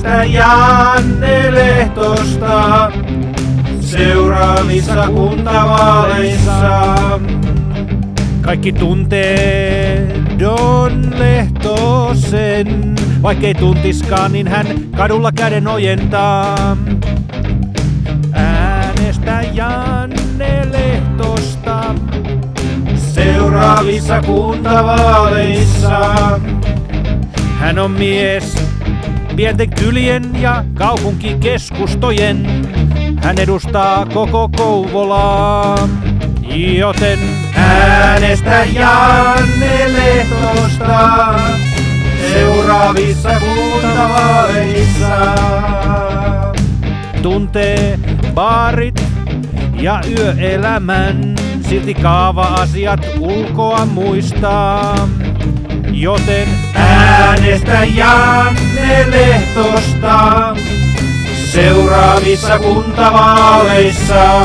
Äänestä Janne Lehtosta seuraavissa kuntavaaleissa. Kaikki tuntee Don Lehtosen, vaikkei tuntiskaan, niin hän kadulla käden ojentaa. Äänestä Janne Lehtosta Seuraavissa kuntavaaleissa. hän on mies pienten kylien ja kaupunkikeskustojen. Hän edustaa koko Kouvolaa, joten Äänestä Janne Lehtosta seuraavissa kuntavaaleissa. tuntee baarit ja yöelämän, silti kaava-asiat ulkoa muistaa. Joten Äänestä Janne Lehtosta seuraavissa kuntavaaleissa.